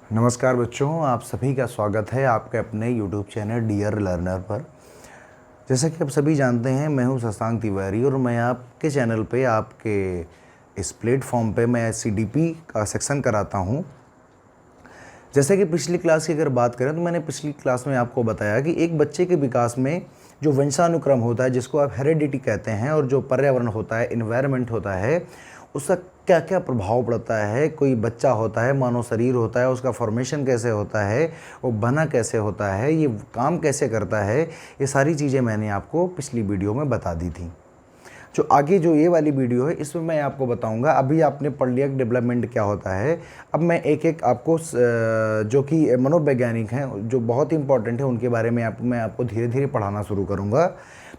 नमस्कार बच्चों, आप सभी का स्वागत है आपके अपने YouTube चैनल डियर लर्नर पर। जैसा कि आप सभी जानते हैं, मैं हूं शशांक तिवारी और मैं आपके चैनल पे आपके इस प्लेटफॉर्म पे मैं CDP का सेक्शन कराता हूं। जैसे कि पिछली क्लास की अगर बात करें तो मैंने पिछली क्लास में आपको बताया कि एक बच्चे के विकास में जो वंशानुक्रम होता है, जिसको आप हेरिडिटी कहते हैं, और जो पर्यावरण होता है, इन्वायरमेंट होता है, उसका क्या क्या प्रभाव पड़ता है। कोई बच्चा होता है, मानव शरीर होता है, उसका फॉर्मेशन कैसे होता है, वो बना कैसे होता है, ये काम कैसे करता है, ये सारी चीज़ें मैंने आपको पिछली वीडियो में बता दी थी। जो आगे जो ये वाली वीडियो है, इसमें मैं आपको बताऊंगा। अभी आपने पढ़ लिया कि डेवलपमेंट क्या होता है। अब मैं एक एक आपको जो कि मनोवैज्ञानिक हैं, जो बहुत ही इंपॉर्टेंट है, उनके बारे में मैं आपको धीरे धीरे पढ़ाना शुरू करूंगा।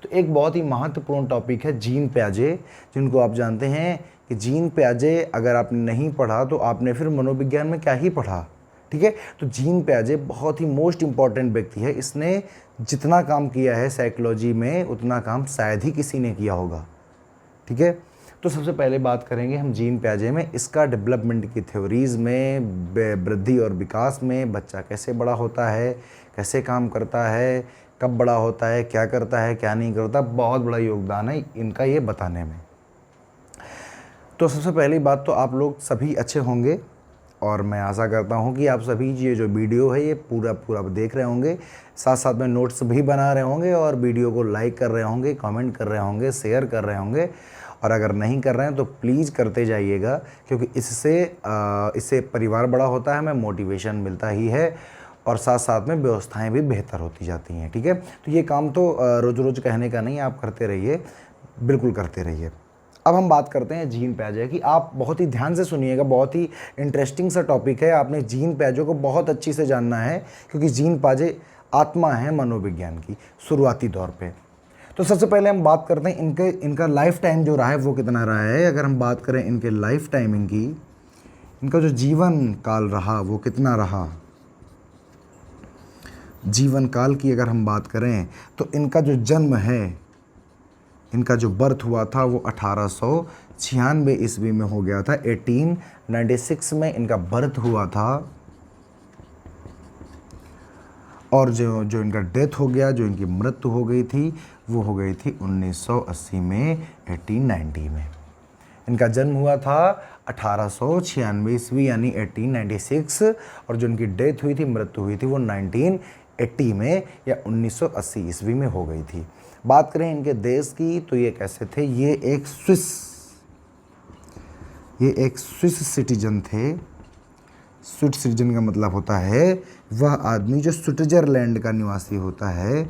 तो एक बहुत ही महत्वपूर्ण टॉपिक है जीन प्याजे, जिनको आप जानते हैं कि जीन प्याजे अगर आपने नहीं पढ़ा तो आपने फिर मनोविज्ञान में क्या ही पढ़ा। ठीक है, तो जीन प्याजे बहुत ही मोस्ट इम्पॉर्टेंट व्यक्ति है। इसने जितना काम किया है साइकोलॉजी में, उतना काम शायद ही किसी ने किया होगा। ठीक है, तो सबसे पहले बात करेंगे हम जीन प्याजे में, इसका डेवलपमेंट की थ्योरीज में, वृद्धि और विकास में, बच्चा कैसे बड़ा होता है, कैसे काम करता है, कब बड़ा होता है, क्या करता है, क्या नहीं करता। बहुत बड़ा योगदान है इनका ये बताने में। तो सबसे पहली बात तो आप लोग सभी अच्छे होंगे और मैं आशा करता हूं कि आप सभी ये जो वीडियो है ये पूरा देख रहे होंगे, साथ साथ में नोट्स भी बना रहे होंगे और वीडियो को लाइक कर रहे होंगे, कमेंट कर रहे होंगे, शेयर कर रहे होंगे। और अगर नहीं कर रहे हैं तो प्लीज़ करते जाइएगा, क्योंकि इससे परिवार बड़ा होता है, हमें मोटिवेशन मिलता ही है और साथ साथ में व्यवस्थाएं भी बेहतर होती जाती हैं। ठीक है, तो ये काम तो रोज़ रोज़ कहने का नहीं, आप करते रहिए, बिल्कुल करते रहिए। अब हम बात करते हैं जीन प्याजे की। आप बहुत ही ध्यान से सुनिएगा, बहुत ही इंटरेस्टिंग सा टॉपिक है। आपने जीन प्याजे को बहुत अच्छी से जानना है, क्योंकि जीन प्याजे आत्मा है मनोविज्ञान की शुरुआती दौर पे। तो सबसे पहले हम बात करते हैं इनका लाइफ टाइम जो रहा है वो कितना रहा है। अगर हम बात करें इनके लाइफ टाइमिंग की, इनका जो जीवन काल रहा वो कितना रहा, जीवन काल की अगर हम बात करें तो इनका जो जन्म है, इनका जो बर्थ हुआ था वो 1896 ईस्वी में हो गया था। 1896 में इनका बर्थ हुआ था और जो इनका डेथ हो गया, जो इनकी मृत्यु हो गई थी, वो हो गई थी 1980 में, 1890 में। इनका जन्म हुआ था 1896 ईस्वी यानी 1896, और जो इनकी डेथ हुई थी, मृत्यु हुई थी, वो 1980 में या 1980 ईस्वी में हो गई थी। बात करें इनके देश की तो ये कैसे थे, ये एक स्विस सिटीजन थे। स्विस सिटीजन का मतलब होता है वह आदमी जो स्विट्जरलैंड का निवासी होता है।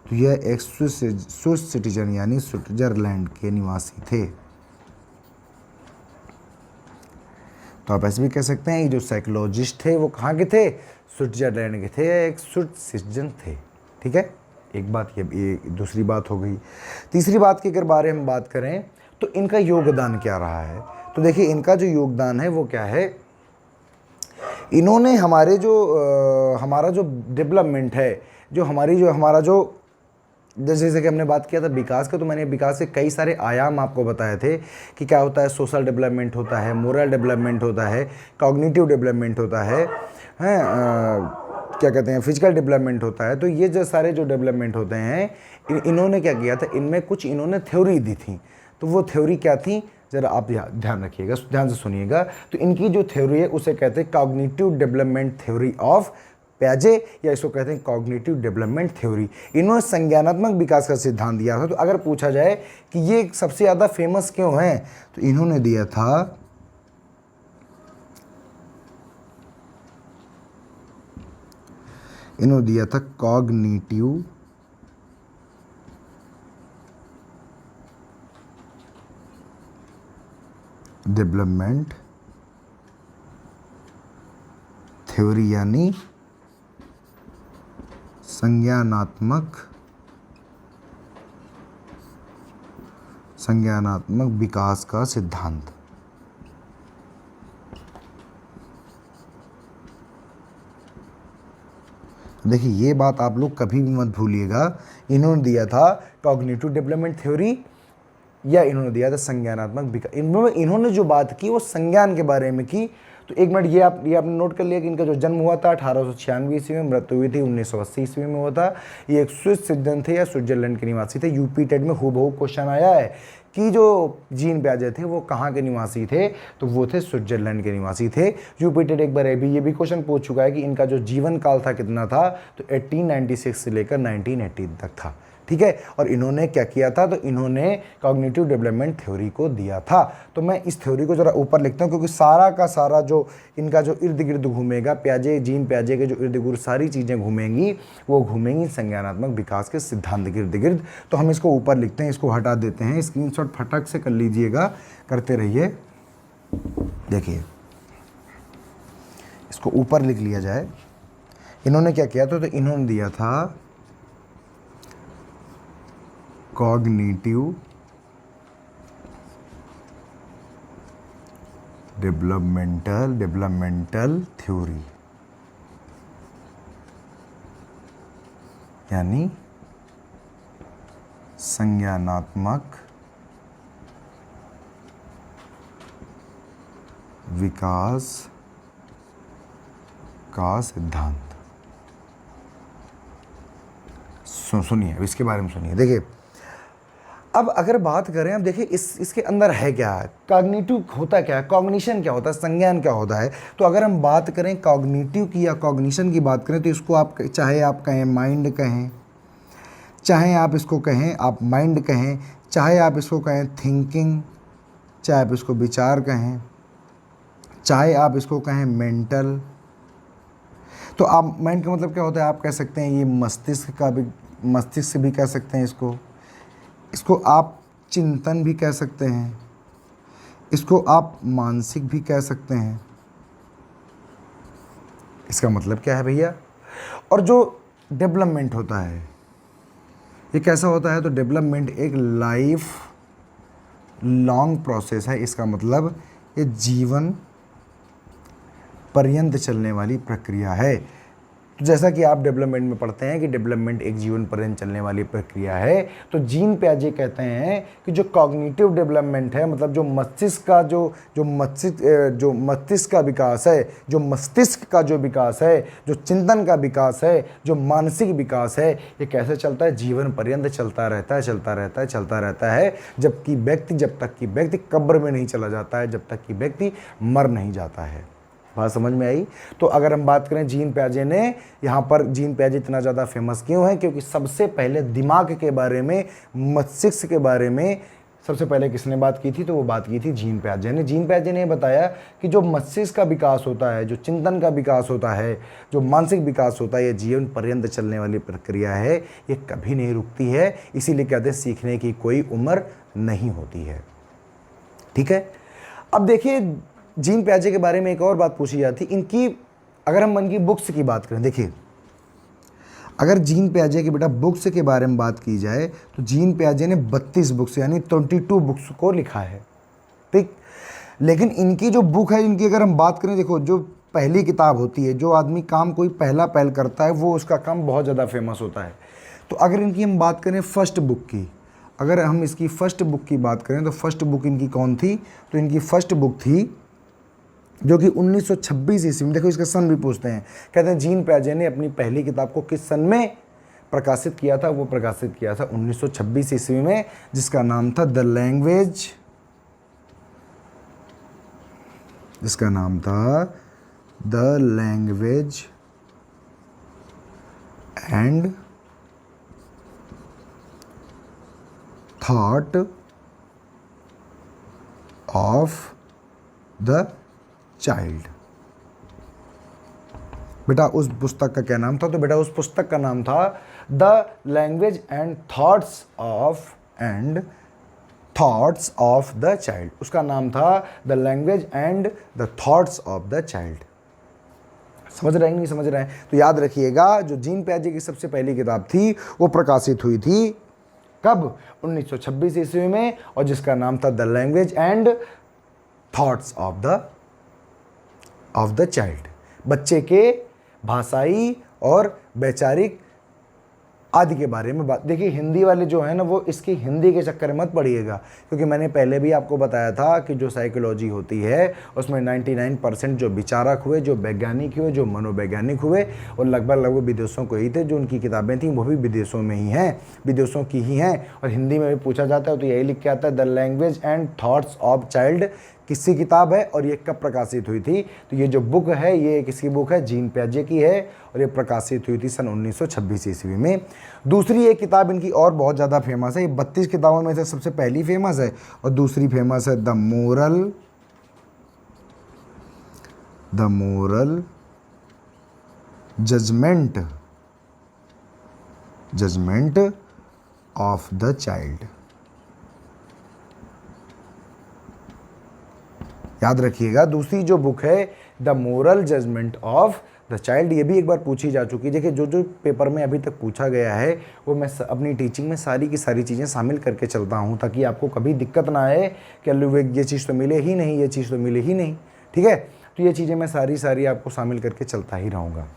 तो यह एक स्विस सिटीजन यानी स्विट्जरलैंड के निवासी थे। तो आप ऐसे भी कह सकते हैं, ये जो साइकोलॉजिस्ट थे वो कहाँ के थे, स्विट्जरलैंड के थे, एक स्विस सिटीजन थे। ठीक है, एक बात ये दूसरी बात हो गई। तीसरी बात की अगर बारे में बात करें तो इनका योगदान क्या रहा है। तो देखिए, इनका जो योगदान है वो क्या है, इन्होंने हमारा जो डेवलपमेंट है, हमारा जो जैसे कि हमने बात किया था विकास का, तो मैंने विकास के कई सारे आयाम आपको बताए थे कि क्या होता है। सोशल डेवलपमेंट होता है, मोरल डेवलपमेंट होता है, कॉग्निटिव डेवलपमेंट होता है, क्या कहते हैं, फिजिकल डेवलपमेंट होता है। तो ये जो सारे जो डेवलपमेंट होते हैं, इन्होंने क्या किया था, इनमें कुछ इन्होंने थ्योरी दी थी। तो वो थ्योरी क्या थी, ज़रा आप ध्यान रखिएगा, ध्यान से सुनिएगा। तो इनकी जो थ्योरी है उसे कहते हैं कॉग्निटिव डेवलपमेंट थ्योरी ऑफ प्याजे, या इसको कहते हैं कॉग्निटिव डेवलपमेंट थ्योरी। इन्होंने संज्ञानात्मक विकास का सिद्धांत दिया था। तो अगर पूछा जाए कि ये सबसे ज़्यादा फेमस क्यों है, तो इन्होंने दिया था कॉग्निटिव डेवलपमेंट थ्योरी यानी संज्ञानात्मक विकास का सिद्धांत। देखिए, ये बात आप लोग कभी भी मत भूलिएगा, इन्होंने दिया था कॉग्निटिव डेवलपमेंट थ्योरी या इन्होंने दिया था संज्ञानात्मक विकास। इन्होंने जो बात की वो संज्ञान के बारे में की। तो एक मिनट, ये आपने नोट कर लिया कि इनका जो जन्म हुआ था 1896 ईस्वी में, मृत्यु हुई थी 1980 ईस्वी में हुआ था। ये एक स्विस सिटीजन थे या स्विट्जरलैंड के निवासी थे। यूपी टेट में हूबहू क्वेश्चन आया है कि जो जीन पियाजे थे वो कहाँ के निवासी थे, तो वो थे स्विट्जरलैंड के निवासी थे। यूपी टेट एक बार ये भी क्वेश्चन पूछ चुका है कि इनका जो जीवन काल था कितना था, तो 1896 से लेकर 1980 तक था। ठीक है, और इन्होंने क्या किया था, तो इन्होंने कॉग्निटिव डेवलपमेंट थ्योरी को दिया था। तो मैं इस थ्योरी को जरा ऊपर लिखता हूँ, क्योंकि सारा का सारा जो इनका जो इर्द गिर्द घूमेगा, पियाजे जीन पियाजे के जो इर्द गिर्द सारी चीज़ें घूमेंगी, वो घूमेंगी संज्ञानात्मक विकास के सिद्धांत के इर्द गिर्द। तो हम इसको ऊपर लिखते हैं, इसको हटा देते हैं, स्क्रीनशॉट फटक से कर लीजिएगा, करते रहिए। देखिए, इसको ऊपर लिख लिया जाए। इन्होंने क्या किया था, तो इन्होंने दिया था कॉग्निटिव डेवलपमेंटल थ्योरी, यानी संज्ञानात्मक विकास का सिद्धांत। सुनिए, अब इसके बारे में सुनिए। देखिए, अब अगर बात करें, अब देखिए इसके अंदर है क्या, कॉग्निटिव होता क्या है, कॉग्निशन क्या होता है, संज्ञान क्या होता है। तो अगर हम बात करें कॉग्निटिव की या कॉग्निशन की बात करें, तो इसको आप चाहे आप कहें माइंड कहें, चाहे आप इसको कहें आप माइंड कहें, चाहे आप इसको कहें थिंकिंग, चाहे आप इसको विचार कहें, चाहे आप इसको कहें मेंटल। तो आप माइंड का मतलब क्या होता है, आप कह सकते हैं ये मस्तिष्क भी कह सकते हैं इसको आप चिंतन भी कह सकते हैं, इसको आप मानसिक भी कह सकते हैं। इसका मतलब क्या है भैया। और जो डेवलपमेंट होता है ये कैसा होता है, तो डेवलपमेंट एक लाइफ लॉन्ग प्रोसेस है। इसका मतलब ये जीवन पर्यंत चलने वाली प्रक्रिया है। तो जैसा कि आप डेवलपमेंट में पढ़ते हैं कि डेवलपमेंट एक जीवन पर्यंत चलने वाली प्रक्रिया है, तो जीन पियाजे कहते हैं कि जो कॉग्निटिव डेवलपमेंट है, मतलब जो मस्तिष्क का जो मस्तिष्क का विकास है, जो मस्तिष्क का जो विकास है, जो चिंतन का विकास है, जो मानसिक विकास है, ये कैसे चलता है, जीवन पर्यंत चलता रहता है, जब तक कि व्यक्ति कब्र में नहीं चला जाता है, जब तक कि व्यक्ति मर नहीं जाता है। बात समझ में आई। तो अगर हम बात करें जीन पियाजे ने, यहाँ पर जीन पियाजे इतना ज़्यादा फेमस क्यों है, क्योंकि सबसे पहले दिमाग के बारे में, मस्तिष्क के बारे में सबसे पहले किसने बात की थी, तो वो बात की थी जीन पियाजे ने। जीन पियाजे ने बताया कि जो मस्तिष्क का विकास होता है, जो चिंतन का विकास होता है, जो मानसिक विकास होता है, ये जीवन पर्यंत चलने वाली प्रक्रिया है, ये कभी नहीं रुकती है। इसीलिए कहते हैं सीखने की कोई उम्र नहीं होती है। ठीक है, अब देखिए जीन पियाजे के बारे में एक और बात पूछी जाती, इनकी अगर हम इनकी बुक्स की बात करें, देखिए अगर जीन पियाजे की बेटा बुक्स के बारे में बात की जाए, तो जीन पियाजे ने 32 बुक्स यानी 22 बुक्स को लिखा है। ठीक, लेकिन इनकी जो बुक है, इनकी अगर हम बात करें, देखो जो पहली किताब होती है, जो आदमी काम कोई पहल करता है, वो उसका काम बहुत ज़्यादा फेमस होता है। तो अगर इनकी हम बात करें फर्स्ट बुक की, अगर हम इसकी फर्स्ट बुक की बात करें, तो फर्स्ट बुक इनकी कौन थी, तो इनकी फर्स्ट बुक थी जो कि 1926 ईस्वी में, देखो इसका सन भी पूछते हैं, कहते हैं जीन पियाजे ने अपनी पहली किताब को किस सन में प्रकाशित किया था, वो प्रकाशित किया था 1926 ईस्वी में, जिसका नाम था the language and thought of the child. बेटा उस पुस्तक का क्या नाम था, तो बेटा उस पुस्तक का नाम था the language and thoughts of the child. उसका नाम था the language and the thoughts of the child. समझ रहे हैं नहीं समझ रहे हैं, तो याद रखिएगा जो जीन पियाजे की सबसे पहली किताब थी वो प्रकाशित हुई थी कब, 1926 ईस्वी में, और जिसका नाम था the language and thoughts of the child. बच्चे के भाषाई और वैचारिक आदि के बारे में बात। देखिए हिंदी वाले जो है ना वो इसकी हिंदी के चक्कर में मत पड़िएगा, क्योंकि मैंने पहले भी आपको बताया था कि जो साइकोलॉजी होती है उसमें 99% जो विचारक हुए, जो वैज्ञानिक हुए, जो मनोवैज्ञानिक हुए, और लगभग विदेशों को ही थे, जो उनकी किताबें थी वो भी विदेशों में ही हैं, विदेशों की ही हैं। और हिंदी में भी पूछा जाता है तो यही लिख के आता है, the language and thoughts of child किसकी किताब है और ये कब प्रकाशित हुई थी। तो ये जो बुक है ये किसकी बुक है, जीन पियाजे की है, और ये प्रकाशित हुई थी सन 1926 ईस्वी में। दूसरी एक किताब इनकी और बहुत ज़्यादा फेमस है, ये 32 किताबों में से सबसे पहली फेमस है, और दूसरी फेमस है the moral judgement of the child. याद रखिएगा, दूसरी जो बुक है the moral judgement of the child, ये भी एक बार पूछी जा चुकी है। देखिए जो पेपर में अभी तक पूछा गया है वो मैं अपनी टीचिंग में सारी की सारी चीज़ें शामिल करके चलता हूँ, ताकि आपको कभी दिक्कत ना आए कि ये चीज़ तो मिले ही नहीं, ये चीज़ तो मिले ही नहीं। ठीक है, तो ये चीज़ें मैं सारी आपको शामिल करके चलता ही रहूँगा।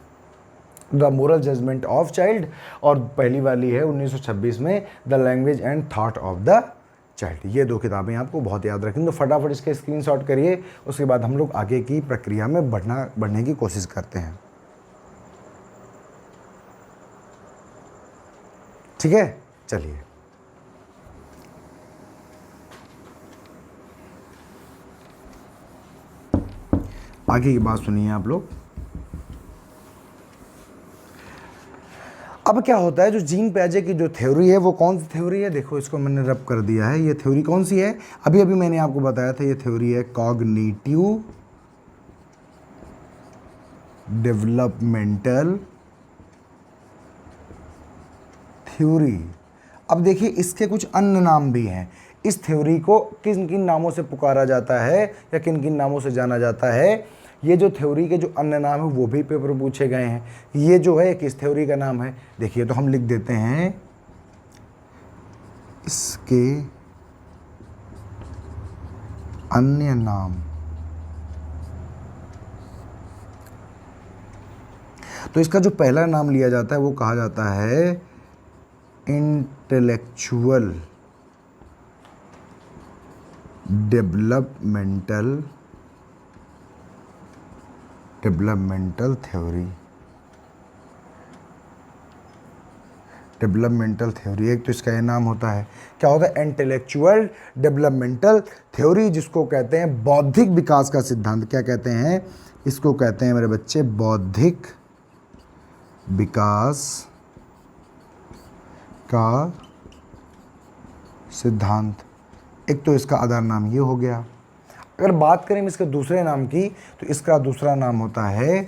The moral judgement of child, और पहली वाली है 1926 में the language and thought of the child. ये दो किताबें आपको बहुत याद रखें, तो फटाफट इसके स्क्रीनशॉट करिए, उसके बाद हम लोग आगे की प्रक्रिया में बढ़ने की कोशिश करते हैं। ठीक है, चलिए आगे की बात सुनिए आप लोग। अब क्या होता है, जो जीन पियाजे की जो थ्योरी है वो कौन सी थ्योरी है, देखो इसको मैंने रब कर दिया है। ये थ्योरी कौन सी है, अभी मैंने आपको बताया था, ये थ्योरी है कॉग्निटिव डेवलपमेंटल थ्योरी। अब देखिए इसके कुछ अन्य नाम भी हैं। इस थ्योरी को किन किन नामों से पुकारा जाता है या किन किन नामों से जाना जाता है, ये जो थ्योरी के जो अन्य नाम है वो भी पेपर पूछे गए हैं। ये जो है किस थ्योरी का नाम है, देखिए तो हम लिख देते हैं इसके अन्य नाम। तो इसका जो पहला नाम लिया जाता है वो कहा जाता है intellectual developmental theory. Developmental theory एक तो इसका ये नाम होता है, क्या होता है, इंटेलेक्चुअल डेवलपमेंटल थ्योरी, जिसको कहते हैं बौद्धिक विकास का सिद्धांत। क्या कहते हैं इसको, कहते हैं मेरे बच्चे बौद्धिक विकास का सिद्धांत। एक तो इसका आधार नाम ये हो गया। अगर बात करें इसके दूसरे नाम की, तो इसका दूसरा नाम होता है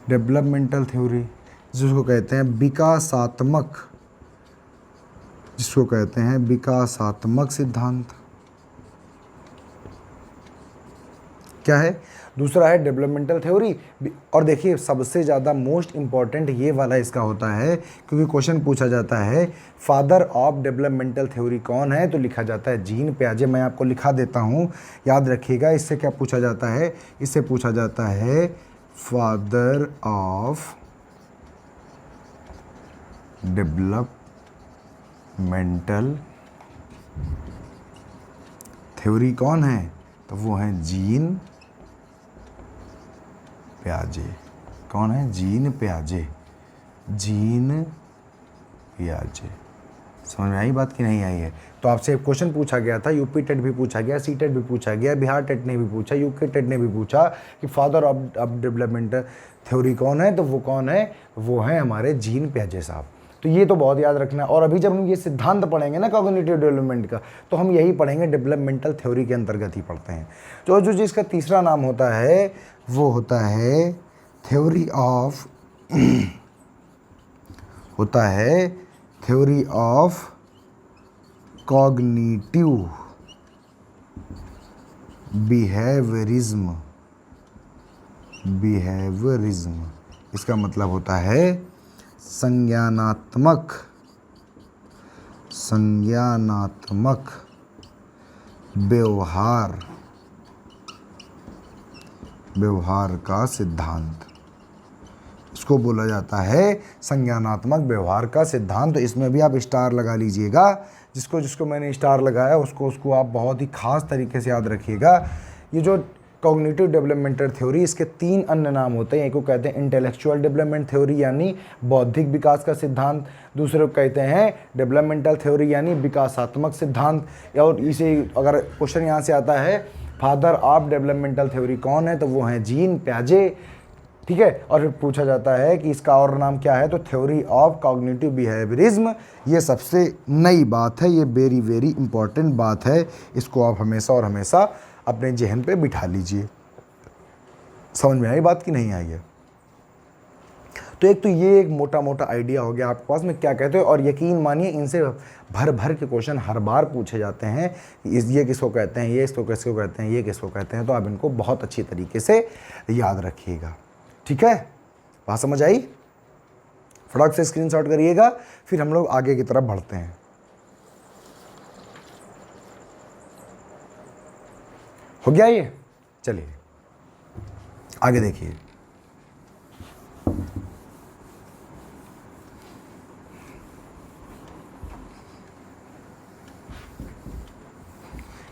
डेवलपमेंटल थ्योरी, जिसको कहते हैं विकासात्मक सिद्धांत। क्या है, दूसरा है डेवलपमेंटल थ्योरी। और देखिए सबसे ज़्यादा मोस्ट इम्पॉर्टेंट ये वाला इसका होता है, क्योंकि क्वेश्चन पूछा जाता है फादर ऑफ डेवलपमेंटल थ्योरी कौन है, तो लिखा जाता है जीन पियाजे। मैं आपको लिखा देता हूँ, याद रखिएगा। इससे क्या पूछा जाता है, इससे पूछा जाता है फादर ऑफ डेवलपमेंटल थ्योरी कौन है, तो वो है जीन पियाजे। कौन है, जीन पियाजे। समझ में आई बात कि नहीं आई है। तो आपसे क्वेश्चन पूछा गया था, यूपी टेट भी पूछा गया, सी टेट भी पूछा गया, बिहार टेट ने भी पूछा, यूके टेट ने भी पूछा कि फादर ऑफ डेवलपमेंटल थ्योरी कौन है, तो वो कौन है, वो है हमारे जीन पियाजे साहब। तो ये तो बहुत याद रखना। और अभी जब हम ये सिद्धांत पढ़ेंगे ना कॉग्निटिव डेवलपमेंट का, तो हम यही पढ़ेंगे, डेवलपमेंटल थ्योरी के अंतर्गत ही पढ़ते हैं। जो जिसका तीसरा नाम होता है वो होता है थ्योरी ऑफ कॉग्निटिव बिहेवियरिज्म। इसका मतलब होता है संज्ञानात्मक व्यवहार व्यवहार का सिद्धांत, इसको बोला जाता है संज्ञानात्मक व्यवहार का सिद्धांत। तो इसमें भी आप स्टार लगा लीजिएगा, जिसको जिसको मैंने स्टार लगाया उसको आप बहुत ही खास तरीके से याद रखिएगा। ये जो कॉग्निटिव डेवलपमेंटल थ्योरी, इसके 3 अन्य नाम होते हैं। एक को कहते हैं इंटेलेक्चुअल डेवलपमेंट थ्योरी यानी बौद्धिक विकास का सिद्धांत, दूसरे को कहते हैं डेवलपमेंटल थ्योरी यानी विकासात्मक सिद्धांत। और इसे अगर क्वेश्चन यहाँ से आता है फादर ऑफ डेवलपमेंटल थ्योरी कौन है, तो वो हैं जीन प्याजे, ठीक है। और फिर पूछा जाता है कि इसका और नाम क्या है, तो थ्योरी ऑफ कॉग्निटिव बिहेवियरिज्म। ये सबसे नई बात है, ये वेरी वेरी इंपॉर्टेंट बात है, इसको आप हमेशा और हमेशा अपने जहन पे बिठा लीजिए। समझ में आई बात कि नहीं आई है? तो एक तो ये एक मोटा मोटा आइडिया हो गया आपके पास में क्या कहते हो। और यकीन मानिए इनसे भर भर के क्वेश्चन हर बार पूछे जाते हैं। ये किसको कहते हैं, ये इसको किसको कहते हैं, ये किसको कहते हैं, तो आप इनको बहुत अच्छी तरीके से याद रखिएगा, ठीक है। बात समझ आई? फटाक से स्क्रीनशॉट करिएगा, फिर हम लोग आगे की तरफ बढ़ते हैं। हो गया ये? चलिए आगे देखिए।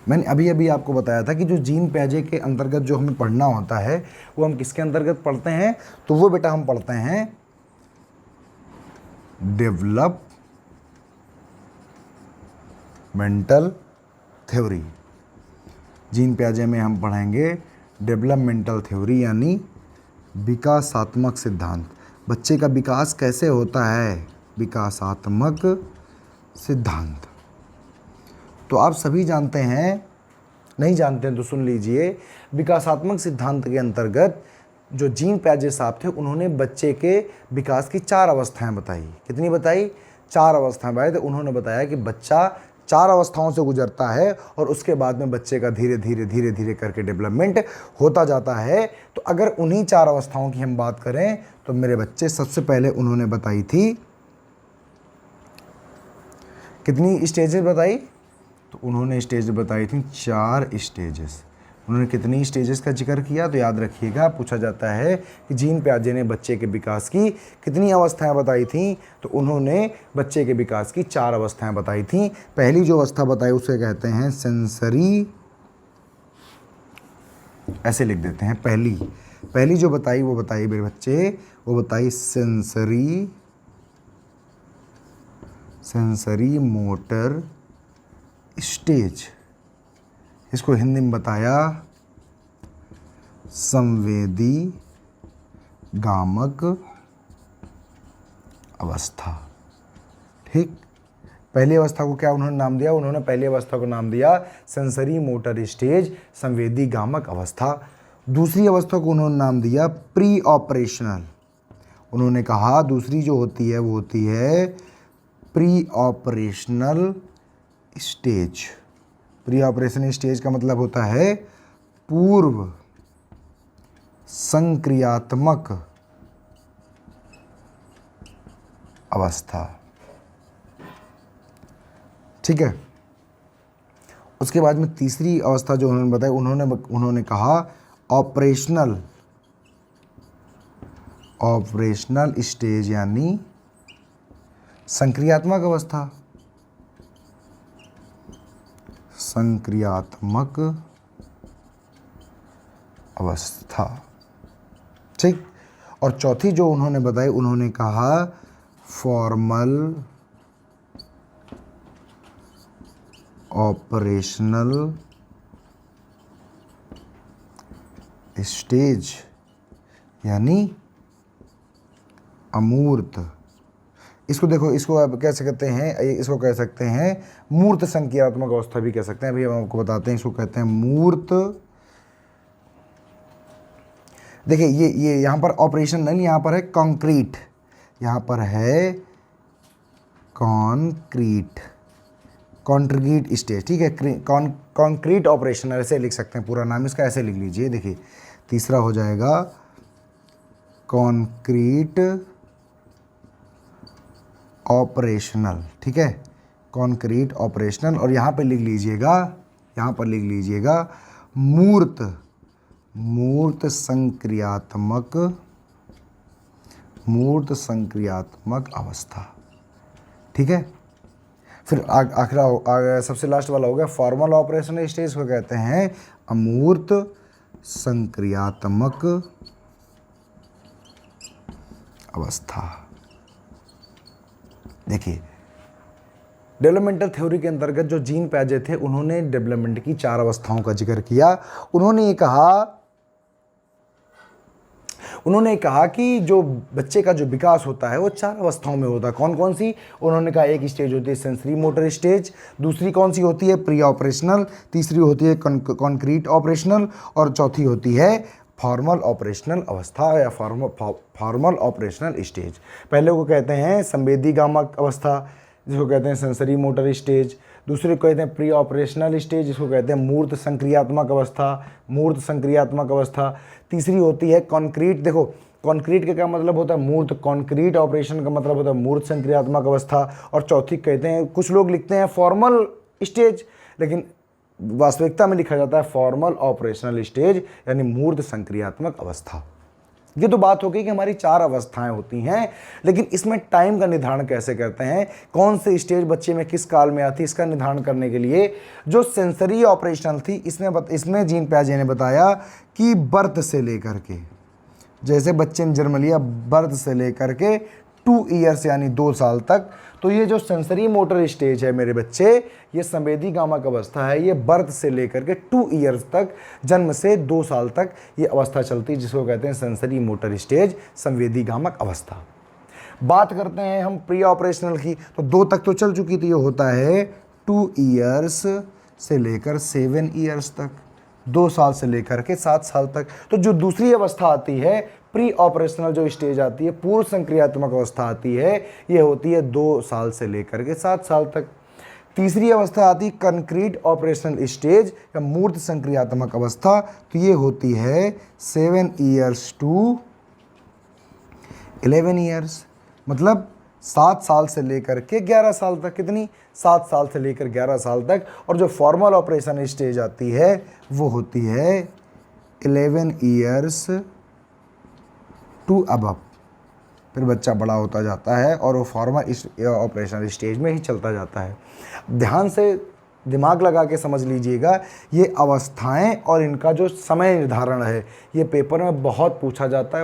मैंने अभी अभी आपको बताया था कि जो जीन प्याजे के अंतर्गत जो हमें पढ़ना होता है वो हम किसके अंतर्गत पढ़ते हैं, तो वो बेटा हम पढ़ते हैं डेवलपमेंटल थ्योरी। जीन प्याजे में हम पढ़ेंगे डेवलपमेंटल थ्योरी यानी विकासात्मक सिद्धांत। बच्चे का विकास कैसे होता है, विकासात्मक सिद्धांत। तो आप सभी जानते हैं, नहीं जानते हैं तो सुन लीजिए। विकासात्मक सिद्धांत के अंतर्गत जो जीन प्याजे साहब थे उन्होंने बच्चे के विकास की 4 अवस्थाएं बताई। कितनी बताई? 4 अवस्थाएं बताई। तो उन्होंने बताया कि बच्चा 4 अवस्थाओं से गुजरता है और उसके बाद में बच्चे का धीरे धीरे करके डेवलपमेंट होता जाता है। तो अगर उन्हीं 4 अवस्थाओं की हम बात करें तो मेरे बच्चे सबसे पहले उन्होंने बताई थी, कितनी स्टेजेस बताई? तो उन्होंने स्टेज बताई थी 4 स्टेजेस। उन्होंने कितनी स्टेजेस का जिक्र किया, तो याद रखिएगा पूछा जाता है कि जीन प्याजे ने बच्चे के विकास की कितनी अवस्थाएं बताई थी, तो उन्होंने बच्चे के विकास की 4 अवस्थाएं बताई थी। पहली जो अवस्था बताई उसे कहते हैं सेंसरी, ऐसे लिख देते हैं। पहली जो बताई वो बताई मेरे बच्चे, वो बताई सेंसरी मोटर स्टेज। इसको हिंदी में बताया संवेदी गामक अवस्था, ठीक। पहली अवस्था को क्या उन्होंने नाम दिया? उन्होंने पहली अवस्था को नाम दिया सेंसरी मोटर स्टेज, संवेदी गामक अवस्था। दूसरी अवस्था को उन्होंने नाम दिया प्री ऑपरेशनल। उन्होंने कहा दूसरी जो होती है वो होती है pre operational stage. Pre operation stage का मतलब होता है पूर्व संक्रियात्मक अवस्था, ठीक है। उसके बाद में तीसरी अवस्था जो उन्होंने बताई, उन्होंने कहा ऑपरेशनल स्टेज यानी संक्रियात्मक अवस्था। संक्रियात्मक अवस्था, ठीक। और चौथी जो उन्होंने बताई, उन्होंने कहा फॉर्मल ऑपरेशनल स्टेज यानी अमूर्त। इसको देखो, इसको आप कह सकते हैं, इसको कह सकते हैं मूर्त संक्रियात्मक अवस्था भी कह सकते हैं। अभी हम आपको बताते हैं, इसको कहते हैं मूर्त। देखिए ये यहाँ पर ऑपरेशन नहीं, यहाँ पर है कॉन्क्रीट, यहाँ पर है कॉन्क्रीट स्टेज, ठीक है। कॉन्क्रीट ऑपरेशन ऐसे लिख सकते हैं, पूरा नाम इसका ऐसे लिख लीजिए। देखिए तीसरा हो जाएगा कॉन्क्रीट ऑपरेशनल, ठीक है, कॉन्क्रीट ऑपरेशनल। और यहाँ पर लिख लीजिएगा मूर्त मूर्त संक्रियात्मक अवस्था। ठीक है, फिर आखिर सबसे लास्ट वाला हो गया फॉर्मल ऑपरेशनल स्टेज को कहते हैं अमूर्त संक्रियात्मक अवस्था। देखिए, डेवलपमेंटल थ्योरी के अंतर्गत जो जीन पैजे थे उन्होंने डेवलपमेंट की 4 अवस्थाओं का जिक्र किया। उन्होंने कहा कि जो बच्चे का जो विकास होता है वो 4 अवस्थाओं में होता है। कौन कौन सी? उन्होंने कहा एक स्टेज होती है सेंसरी मोटर स्टेज, दूसरी कौन सी होती है? प्री ऑपरेशनल, तीसरी होती है कॉन्क्रीट ऑपरेशनल और चौथी होती है फॉर्मल ऑपरेशनल अवस्था या फॉर्मल ऑपरेशनल स्टेज। पहले को कहते हैं संवेदीगामक अवस्था जिसको कहते हैं सेंसरी मोटर स्टेज, दूसरे को कहते हैं प्री ऑपरेशनल स्टेज जिसको कहते हैं मूर्त संक्रियात्मक अवस्था, तीसरी होती है कॉन्क्रीट। देखो, कॉन्क्रीट का क्या मतलब होता है? मूर्त। कॉन्क्रीट ऑपरेशन का मतलब होता है मूर्त संक्रियात्मक अवस्था। और चौथी कहते हैं, कुछ लोग लिखते हैं फॉर्मल स्टेज, लेकिन वास्तविकता में लिखा जाता है फॉर्मल ऑपरेशनल स्टेज यानी मूर्त संक्रियात्मक अवस्था। ये तो बात हो गई कि हमारी 4 अवस्थाएं होती हैं, लेकिन इसमें टाइम का निर्धारण कैसे करते हैं, कौन से स्टेज बच्चे में किस काल में आती है, इसका निर्धारण करने के लिए जो सेंसरी ऑपरेशनल थी इसमें जीन पियाजे ने बताया कि बर्थ से लेकर के, जैसे बच्चे ने जन्म लिया, बर्थ से लेकर के 2 ईयर्स यानी 2 साल तक, तो ये जो सेंसरी मोटर स्टेज है मेरे बच्चे, ये संवेदीगामक अवस्था है, ये बर्थ से लेकर के 2 ईयर्स तक, जन्म से 2 साल तक ये अवस्था चलती है, जिसको कहते हैं सेंसरी मोटर स्टेज, संवेदीगामक अवस्था। बात करते हैं हम प्री ऑपरेशनल की, तो 2 तक तो चल चुकी थी, ये होता है 2 ईयर्स से लेकर 7 ईयर्स तक, 2 साल से लेकर के 7 साल तक। तो जो दूसरी अवस्था आती है प्री ऑपरेशनल जो स्टेज आती है, पूर्व संक्रियात्मक अवस्था आती है, ये होती है 2 साल से लेकर के 7 साल तक। तीसरी अवस्था आती है कंक्रीट ऑपरेशनल स्टेज या मूर्त संक्रियात्मक अवस्था, तो ये होती है 7 ईयर्स टू 11 ईयर्स, मतलब 7 साल से लेकर के 11 साल तक। कितनी? 7 साल से लेकर 11 साल तक। और जो फॉर्मल ऑपरेशन स्टेज आती है वो होती है 11 ईयर्स टू अबव, फिर बच्चा बड़ा होता जाता है और वो फॉर्मल ऑपरेशनल स्टेज में ही चलता जाता है। ध्यान से दिमाग लगा के समझ लीजिएगा, ये अवस्थाएं और इनका जो समय निर्धारण है ये पेपर में बहुत पूछा जाता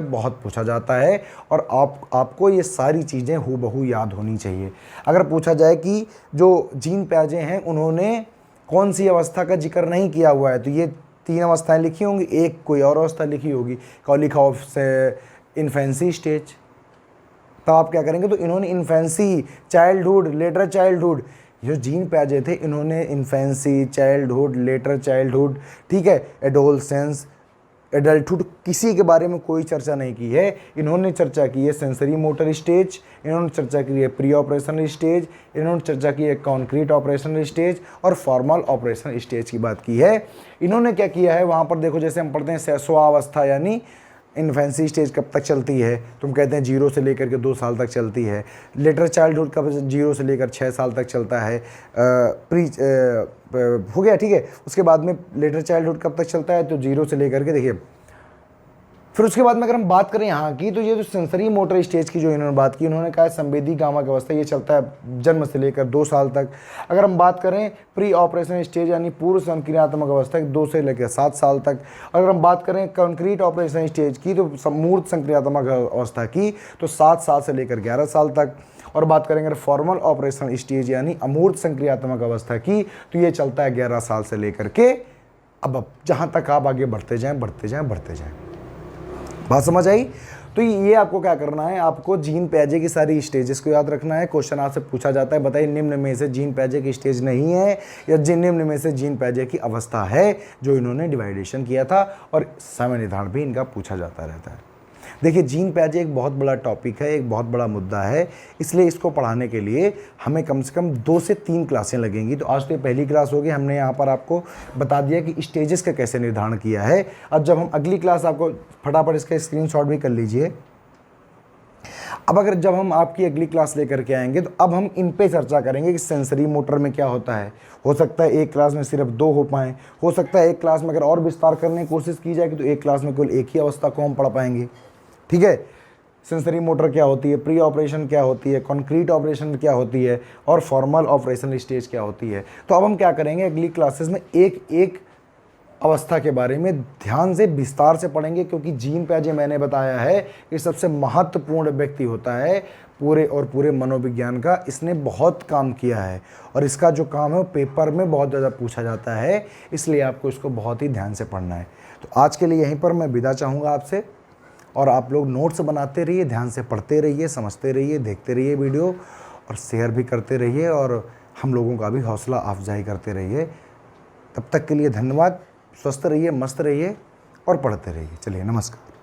है और आपको ये सारी चीज़ें हूबहू याद होनी चाहिए। अगर पूछा जाए कि जो जीन पियाजे हैं उन्होंने कौन सी अवस्था का जिक्र नहीं किया हुआ है, तो ये 3 अवस्थाएं लिखी होंगी, एक कोई और अवस्था लिखी होगी, कौन लिखा हो से इन्फेंसी स्टेज। तो आप क्या करेंगे, तो इन्होंने इन्फेंसी, चाइल्डहुड, लेटर चाइल्डहुड, जो जीन पियाजे थे इन्होंने इन्फेंसी, चाइल्डहुड, लेटर चाइल्डहुड, ठीक है, एडोलसेंस, एडल्टहुड, किसी के बारे में कोई चर्चा नहीं की है। इन्होंने चर्चा की है सेंसरी मोटर स्टेज, इन्होंने चर्चा की है प्री ऑपरेशनल स्टेज, इन्होंने चर्चा की है कॉन्क्रीट ऑपरेशनल स्टेज और फॉर्मल ऑपरेशनल स्टेज की बात की है। इन्होंने क्या किया है, वहाँ पर देखो, जैसे हम पढ़ते हैं शैशवावस्था यानी इन्फेंसी स्टेज कब तक चलती है, तुम कहते हैं 0 से लेकर के 2 साल तक चलती है। लेटर चाइल्डहुड कब 0 से लेकर 6 साल तक चलता है। हो गया, ठीक है। उसके बाद में लेटर चाइल्डहुड कब तक चलता है, तो 0 से लेकर के, देखिए, फिर उसके बाद में अगर हम बात करें यहाँ की, तो ये जो सेंसरी मोटर स्टेज की जो इन्होंने बात की, उन्होंने कहा संवेदीगामक अवस्था, ये चलता है जन्म से लेकर 2 साल तक। अगर हम बात करें प्री ऑपरेशन स्टेज यानी पूर्व संक्रियात्मक अवस्था 2 से लेकर 7 साल तक। अगर हम बात करें कंक्रीट ऑपरेशन स्टेज की, तो मूर्त संक्रियात्मक अवस्था की, तो 7 साल से लेकर 11 साल तक। और बात करेंगे फॉर्मल ऑपरेशन स्टेज यानी अमूर्त संक्रियात्मक अवस्था की, तो ये चलता है 11 साल से लेकर के अब जहाँ तक आप आगे बढ़ते जाएँ। बात समझ आई? तो ये आपको क्या करना है, आपको जीन पियाजे की सारी स्टेजेस को याद रखना है। क्वेश्चन आपसे पूछा जाता है, बताइए निम्न में से जीन पियाजे की स्टेज नहीं है या निम्न में से जीन पियाजे की अवस्था है जो इन्होंने डिवाइडेशन किया था, और समय निर्धारण भी इनका पूछा जाता रहता है। देखिए, जीन पियाजे एक बहुत बड़ा टॉपिक है, एक बहुत बड़ा मुद्दा है, इसलिए इसको पढ़ाने के लिए हमें कम से कम 2 से 3 क्लासें लगेंगी। तो आज तो पहली क्लास होगी, हमने यहाँ पर आपको बता दिया कि स्टेजेस का कैसे निर्धारण किया है। अब जब हम अगली क्लास, आपको फटाफट इसका स्क्रीनशॉट भी कर लीजिए, अब अगर जब हम आपकी अगली क्लास लेकर के आएंगे तो अब हम इन पे चर्चा करेंगे कि सेंसरी मोटर में क्या होता है। हो सकता है एक क्लास में सिर्फ 2 हो पाएँ, हो सकता है एक क्लास में अगर और विस्तार करने की कोशिश की जाएगी तो एक क्लास में केवल एक ही अवस्था को हम पढ़ पाएंगे। ठीक है, सेंसरी मोटर क्या होती है, प्री ऑपरेशन क्या होती है, कॉन्क्रीट ऑपरेशन क्या होती है और फॉर्मल ऑपरेशन स्टेज क्या होती है। तो अब हम क्या करेंगे, अगली क्लासेस में एक एक अवस्था के बारे में ध्यान से विस्तार से पढ़ेंगे, क्योंकि जीन पियाजे मैंने बताया है कि सबसे महत्वपूर्ण व्यक्ति होता है पूरे मनोविज्ञान का। इसने बहुत काम किया है और इसका जो काम है वो पेपर में बहुत ज़्यादा पूछा जाता है, इसलिए आपको इसको बहुत ही ध्यान से पढ़ना है। तो आज के लिए यहीं पर मैं विदा चाहूँगा आपसे, और आप लोग नोट्स बनाते रहिए, ध्यान से पढ़ते रहिए, समझते रहिए, देखते रहिए वीडियो और शेयर भी करते रहिए और हम लोगों का भी हौसला अफजाई करते रहिए। तब तक के लिए धन्यवाद। स्वस्थ रहिए, मस्त रहिए और पढ़ते रहिए। चलिए, नमस्कार।